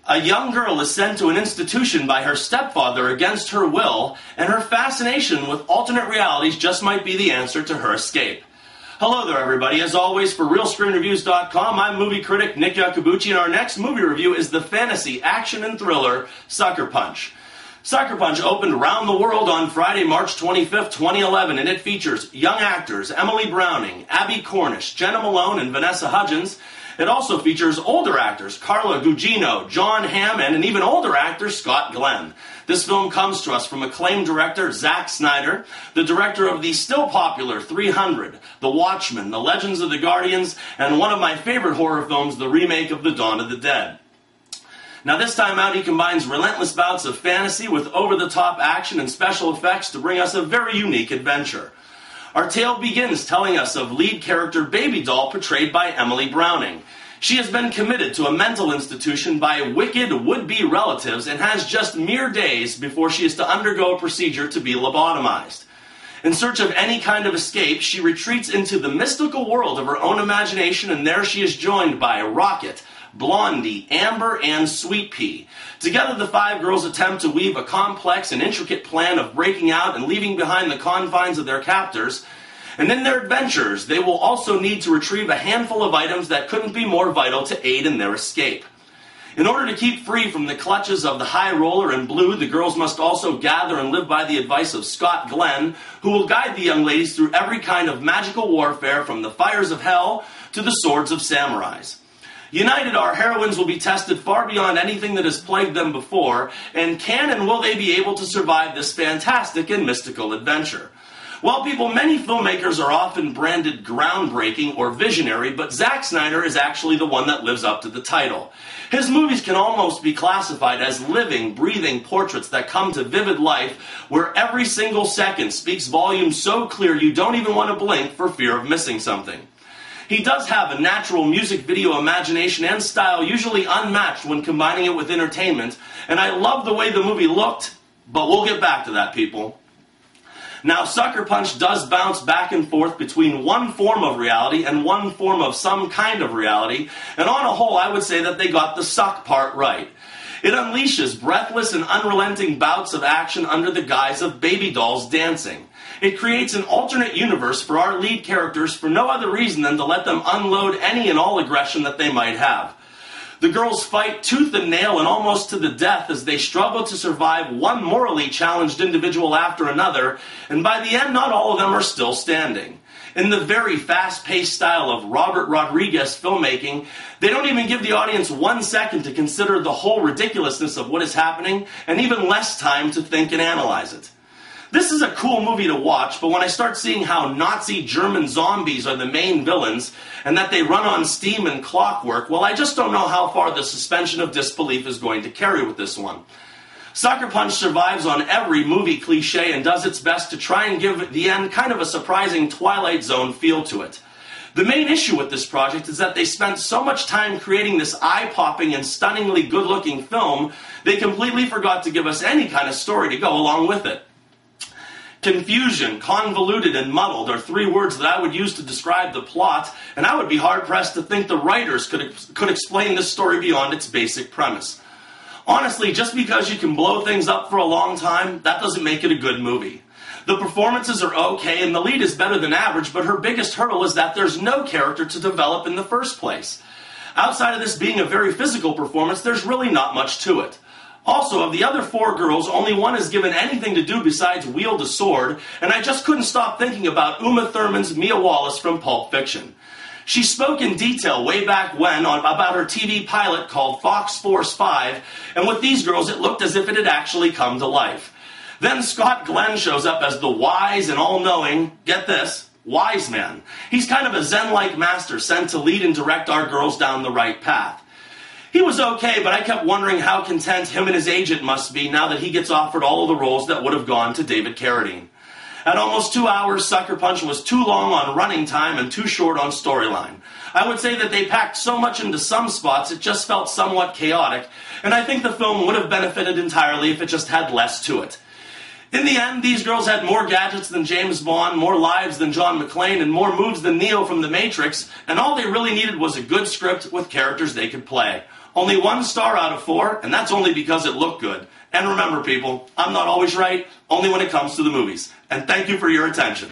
A young girl is sent to an institution by her stepfather against her will, and her fascination with alternate realities just might be the answer to her escape. Hello there, everybody. As always, for RealScreenReviews.com, I'm movie critic Nick Iacobucci, and our next movie review is the fantasy, action, and thriller Sucker Punch. Sucker Punch opened around the world on Friday, March 25th, 2011, and it features young actors Emily Browning, Abby Cornish, Jenna Malone, and Vanessa Hudgens. It also features older actors Carla Gugino, John Hamm, and an even older actor, Scott Glenn. This film comes to us from acclaimed director Zack Snyder, the director of the still popular 300, The Watchmen, The Legends of the Guardians, and one of my favorite horror films, the remake of The Dawn of the Dead. Now this time out, he combines relentless bouts of fantasy with over-the-top action and special effects to bring us a very unique adventure. Our tale begins telling us of lead character Baby Doll, portrayed by Emily Browning. She has been committed to a mental institution by wicked would-be relatives and has just mere days before she is to undergo a procedure to be lobotomized. In search of any kind of escape, she retreats into the mystical world of her own imagination, and there she is joined by Rocket, Blondie, Amber, and Sweet Pea. Together, the five girls attempt to weave a complex and intricate plan of breaking out and leaving behind the confines of their captors. And in their adventures, they will also need to retrieve a handful of items that couldn't be more vital to aid in their escape. In order to keep free from the clutches of the High Roller and Blue, the girls must also gather and live by the advice of Scott Glenn, who will guide the young ladies through every kind of magical warfare, from the fires of hell to the swords of samurais. United, our heroines will be tested far beyond anything that has plagued them before, and can and will they be able to survive this fantastic and mystical adventure? Well, people, many filmmakers are often branded groundbreaking or visionary, but Zack Snyder is actually the one that lives up to the title. His movies can almost be classified as living, breathing portraits that come to vivid life, where every single second speaks volumes so clear you don't even want to blink for fear of missing something. He does have a natural music video imagination and style usually unmatched when combining it with entertainment, and I love the way the movie looked, but we'll get back to that, people. Now, Sucker Punch does bounce back and forth between one form of reality and one form of some kind of reality, and on a whole, I would say that they got the suck part right. It unleashes breathless and unrelenting bouts of action under the guise of baby dolls dancing. It creates an alternate universe for our lead characters for no other reason than to let them unload any and all aggression that they might have. The girls fight tooth and nail and almost to the death as they struggle to survive one morally challenged individual after another, and by the end, not all of them are still standing. In the very fast-paced style of Robert Rodriguez filmmaking, they don't even give the audience 1 second to consider the whole ridiculousness of what is happening, and even less time to think and analyze it. This is a cool movie to watch, but when I start seeing how Nazi German zombies are the main villains, and that they run on steam and clockwork, well, I just don't know how far the suspension of disbelief is going to carry with this one. Sucker Punch survives on every movie cliche and does its best to try and give the end kind of a surprising Twilight Zone feel to it. The main issue with this project is that they spent so much time creating this eye-popping and stunningly good-looking film, they completely forgot to give us any kind of story to go along with it. Confusion, convoluted, and muddled are three words that I would use to describe the plot, and I would be hard-pressed to think the writers could explain this story beyond its basic premise. Honestly, just because you can blow things up for a long time, that doesn't make it a good movie. The performances are okay, and the lead is better than average, but her biggest hurdle is that there's no character to develop in the first place. Outside of this being a very physical performance, there's really not much to it. Also, of the other four girls, only one is given anything to do besides wield a sword, and I just couldn't stop thinking about Uma Thurman's Mia Wallace from Pulp Fiction. She spoke in detail way back when about her TV pilot called Fox Force 5, and with these girls it looked as if it had actually come to life. Then Scott Glenn shows up as the wise and all-knowing, get this, wise man. He's kind of a Zen-like master sent to lead and direct our girls down the right path. He was okay, but I kept wondering how content him and his agent must be now that he gets offered all of the roles that would have gone to David Carradine. At almost 2 hours, Sucker Punch was too long on running time and too short on storyline. I would say that they packed so much into some spots it just felt somewhat chaotic, and I think the film would have benefited entirely if it just had less to it. In the end, these girls had more gadgets than James Bond, more lives than John McClane, and more moves than Neo from The Matrix, and all they really needed was a good script with characters they could play. Only 1 star out of 4, and that's only because it looked good. And remember, people, I'm not always right, only when it comes to the movies. And thank you for your attention.